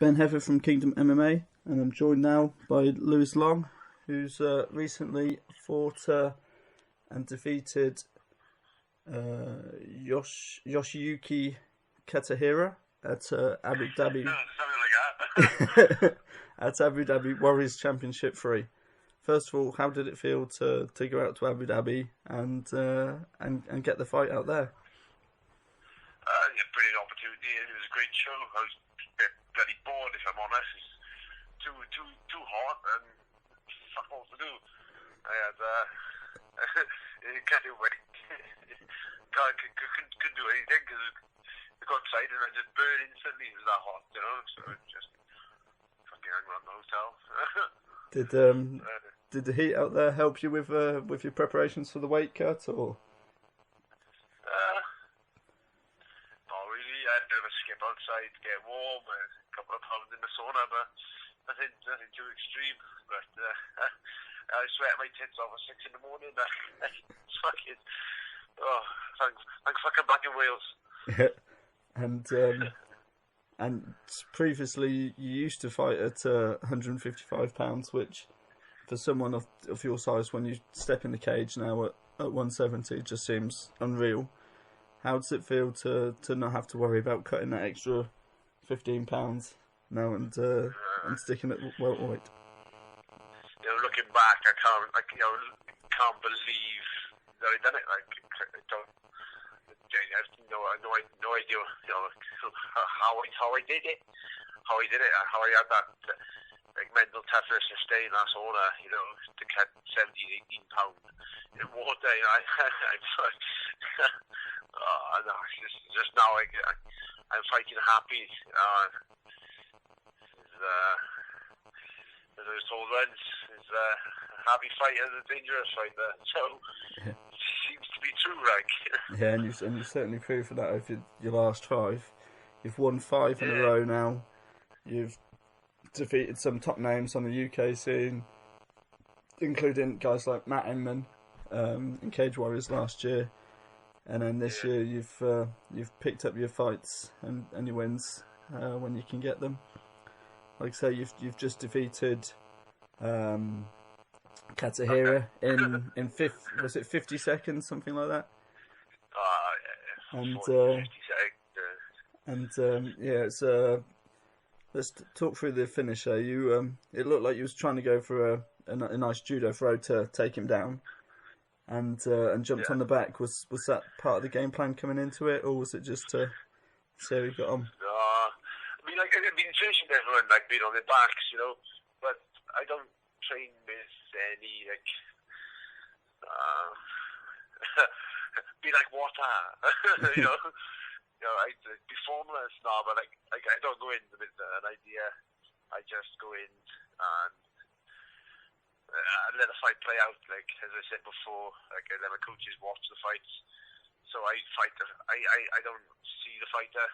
Ben Heather from Kingdom MMA, and I'm joined now by Lewis Long, who's recently fought and defeated Yoshiyuki Katahira at Abu Dhabi at Abu Dhabi Warriors Championship 3. First of all, how did it feel to go out to Abu Dhabi and get the fight out there? Yeah, brilliant opportunity. It was a great show. I was bloody bored, if I'm honest. It's too hot and fuck all to do. I had can't do anything. Couldn't do anything because I got outside and I just burned instantly. It was that hot, you know. So I just fucking hung around the hotel. Did the heat out there help you with your preparations for the weight cut, or? Not really. I had a bit of a skip outside to get warm, a couple of pounds in the sauna, but nothing too extreme. But I sweat my tits off at 6 in the morning. It's fucking thanks fucking back in Wales. And previously you used to fight at 155 pounds, which for someone of your size, when you step in the cage now at 170, just seems unreal. How does it feel to not have to worry about cutting that extra 15 pounds now and sticking at welterweight? You know, looking back, I can't believe that I done it. I have no idea, you know, how I did it, and how I had that mental toughness to stay in that sauna, you know, to cut 17, 18 pounds in water. You know, just now I'm fighting happy. As I was told once, is a happy fighter is a dangerous fighter. So it seems to be true, like. Yeah, and you certainly proved for that over your last 5. You've won 5 in a row now. You've defeated some top names on the UK scene, including guys like Matt Inman in Cage Warriors last year, and then this year you've picked up your fights and your wins when you can get them. Like I say, you've just defeated Katahira in 50 seconds, something like that. And 50 seconds. It's let's talk through the finisher. You it looked like you was trying to go for a nice judo throw to take him down, and jumped on the back. Was that part of the game plan coming into it, or was it just to see how you got on? I've been training everyone, being on their backs, you know, but I don't train with any, be like water, you know. You know, I'd be formless now, but I don't go in with an idea. I just go in and let the fight play out. Like as I said before, I let my coaches watch the fights. So I fight. I don't see the fighter.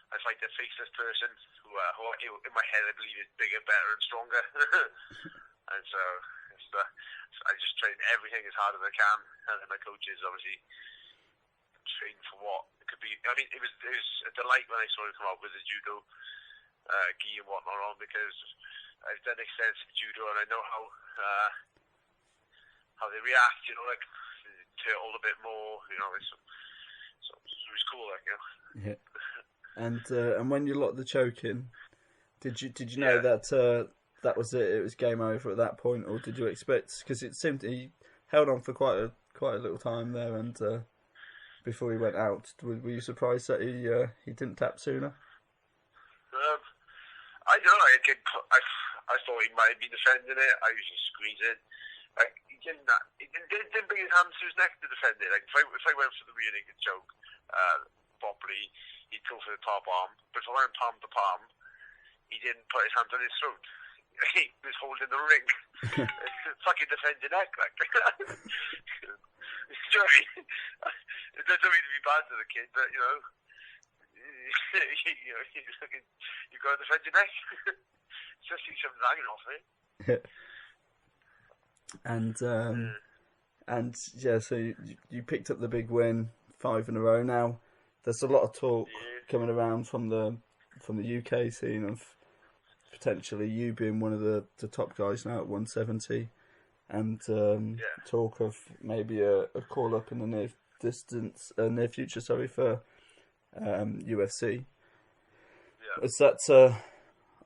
I fight a faceless person who in my head I believe is bigger, better, and stronger. And so I just train everything as hard as I can, and then my coaches obviously train for what it could be. I mean, it was a delight when I saw him come out with the judo gi and whatnot on, because I've done extensive judo and I know how they react. You know, like turtle a bit more. You know, so it was cool, like, you know. Yeah. And when you locked the choke in, did you know that was it? It was game over at that point, or did you expect? Because it seemed he held on for quite a little time there, and before he went out, were you surprised that he didn't tap sooner? I don't know. I thought he might have been defending it. I was just squeezing. He didn't bring his hands to his neck to defend it. Like if I went for the rear naked choke properly, he'd go for the top arm. But if I went palm to palm, he didn't put his hand on his throat. He was holding the ring. Fucking defend your neck, like. It doesn't mean to be bad to the kid, but you know, you've got to defend your neck. Especially if something's hanging off it. And yeah, so you picked up the big win, 5 in a row now. There's a lot of talk coming around from the UK scene of potentially you being one of the top guys now at 170, and talk of maybe a call up in the near future, for UFC. Yeah. Is that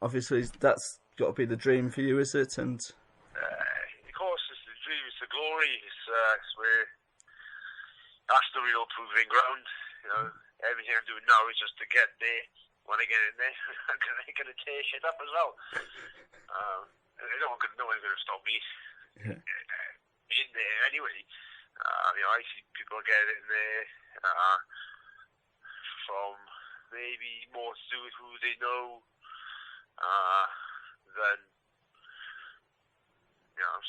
obviously that's got to be the dream for you, is it? And of course, it's the dream, it's the glory. It's where that's the real proving ground. You know, everything I'm doing now is just to get there. When I get in there, I'm gonna tear shit up as well. No one's gonna stop me in there anyway. I see people get in there from maybe more to do with who they know than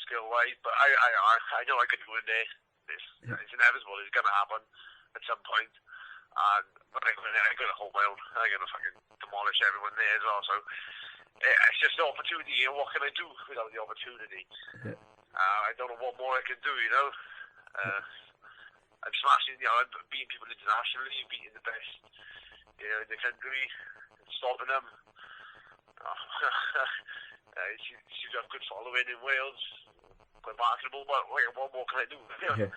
skill wise. But I know I could go in there. It's inevitable. It's gonna happen at some point. But I'm gonna hold my own. I'm gonna fucking demolish everyone there as well. So it's just an opportunity. What can I do without the opportunity? Yeah. I don't know what more I can do. I'm smashing. I'm beating people internationally, beating the best, in the country, stopping them. Seems to have good following in Wales. Quite marketable. But what more can I do? Yeah.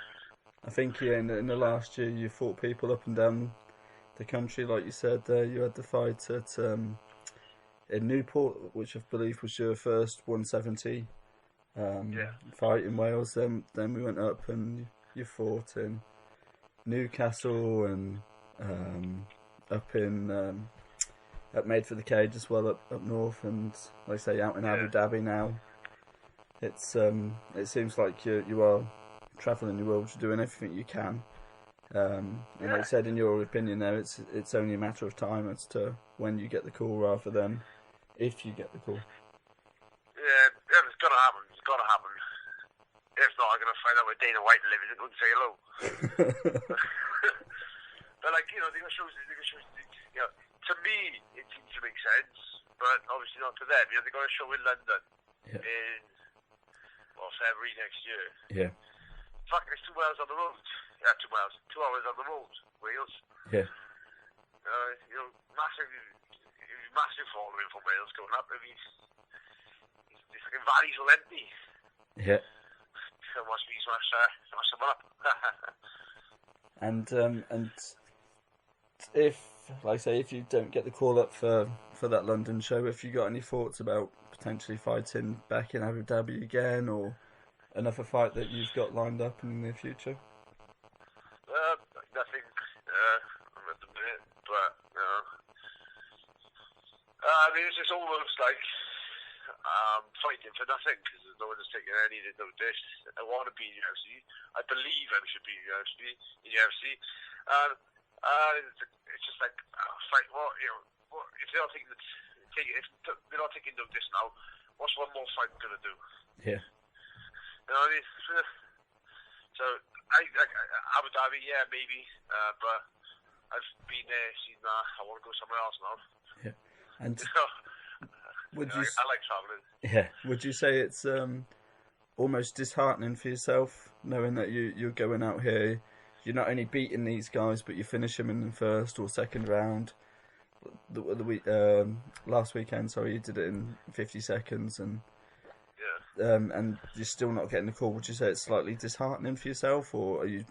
I think in the last year you fought people up and down the country, like you said. You had the fight at in Newport, which I believe was your first 170 fight in Wales. Then we went up and you fought in Newcastle and up in at Made for the Cage as well up north, and like I say out in Abu Dhabi now. It seems like you are travelling the world, you're doing everything you can. And like I said, in your opinion there, it's only a matter of time as to when you get the call rather than if you get the call. Yeah, it's gonna happen. It's gonna happen. If not, I'm gonna find out where Dana White lives and go and say hello. But they got shows. To me, it seems to make sense, but obviously not to them. They got a show in London in February next year. Yeah. Fucking, it's 2 miles on the road. Yeah, 2 miles. 2 hours on the road. Wales. Yeah. Massive following from Wales going up. I mean, the fucking valleys will empty. Yeah. So must be smash them up. And if, like I say, if you don't get the call up for that London show, if you got any thoughts about potentially fighting back in Abu Dhabi again, or another fight that you've got lined up in the near future? Nothing at the minute, but it's just almost like fighting for nothing because no one is taking any notice. I want to be in UFC. I believe I should be in UFC. It's just like fight. If they're not they're not taking notice now, what's one more fight gonna do? Yeah. You know what I mean? So Abu Dhabi, maybe, but I've been there, seen that. I want to go somewhere else now. Yeah. And I like traveling. Yeah. Would you say it's almost disheartening for yourself knowing that you're going out here, you're not only beating these guys, but you finish them in the first or second round? Last weekend, you did it in 50 seconds, and you're still not getting the call. Would you say it's slightly disheartening for yourself, or are you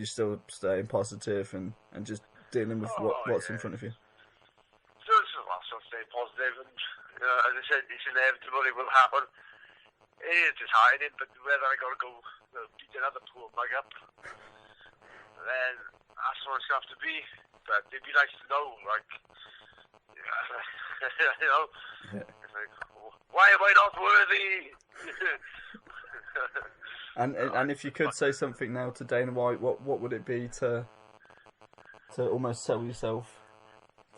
still staying positive and just dealing with what's in front of you? Still staying positive, and as I said, it's inevitable. It will happen. It is disheartening, but whether I got to go beat another poor mug up, then that's what it's have to be. But it'd be nice to know, it's like, why am I not worthy? And if you could say something now to Dana White, what would it be to almost sell yourself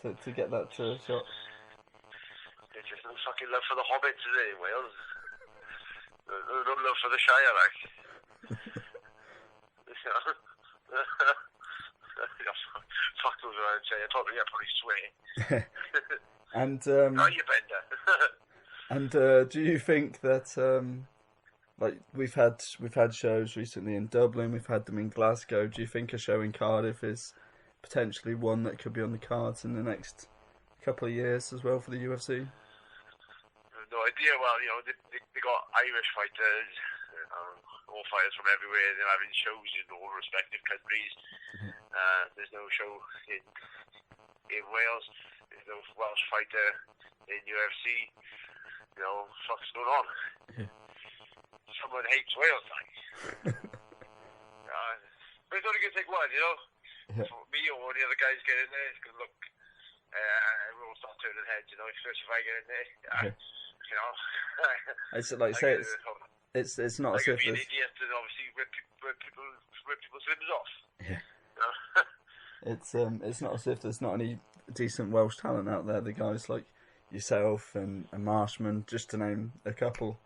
to get that shot? It's just no fucking love for the hobbits today in Wales. No love for the Shire, Fuck those around say. I probably swear. And you bender. And do you think that we've had shows recently in Dublin, we've had them in Glasgow. Do you think a show in Cardiff is potentially one that could be on the cards in the next couple of years as well for the UFC? no idea. Well, you know, they got Irish fighters, all fighters from everywhere. They're having shows in all respective countries. There's no show in Wales. There's no Welsh fighter in UFC. You know, what's going on? Someone hates Wales, like. But it's only going to take one, you know. For me or the other guys get in there, it's going to look. Everyone will start turning heads, you know. Especially if I get in there, you know. It's like I say, it's not as if be an idiot and obviously rip people's limbs off. Yeah. It's not as if there's not any decent Welsh talent out there. The guys like yourself and Marshman, just to name a couple.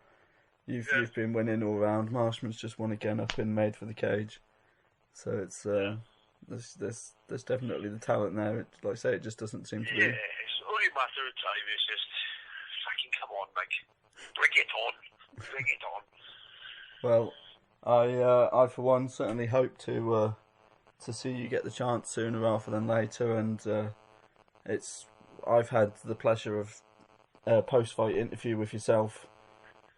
You've been winning all round. Marshman's just won again up in Made for the Cage. So it's there's definitely the talent there. Like I say, it just doesn't seem to be. Yeah, it's only a matter of time. It's just fucking come on, like bring it on. Well, I for one certainly hope to see you get the chance sooner rather than later, and I've had the pleasure of a post-fight interview with yourself,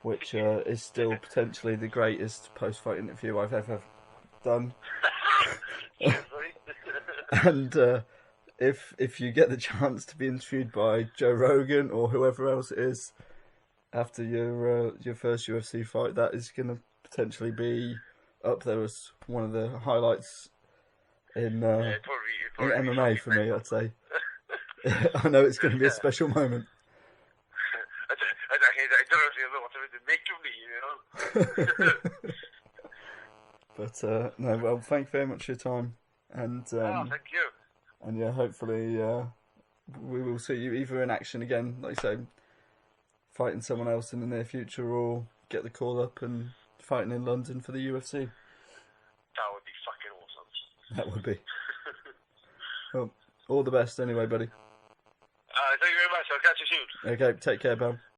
which is still potentially the greatest post-fight interview I've ever done. And if you get the chance to be interviewed by Joe Rogan or whoever else it is after your first UFC fight, that is going to potentially be up there as one of the highlights in MMA for me, I'd say. I know it's going to be a special moment. I don't know what to make of me, you know. But no, well, thank you very much for your time, and thank you. And yeah, hopefully we will see you either in action again, like I say, fighting someone else in the near future, or get the call up and fighting in London for the UFC. That would be fucking awesome. That would be. Well, all the best anyway, buddy. Thank you very much. I'll catch you soon. Okay, take care, pal.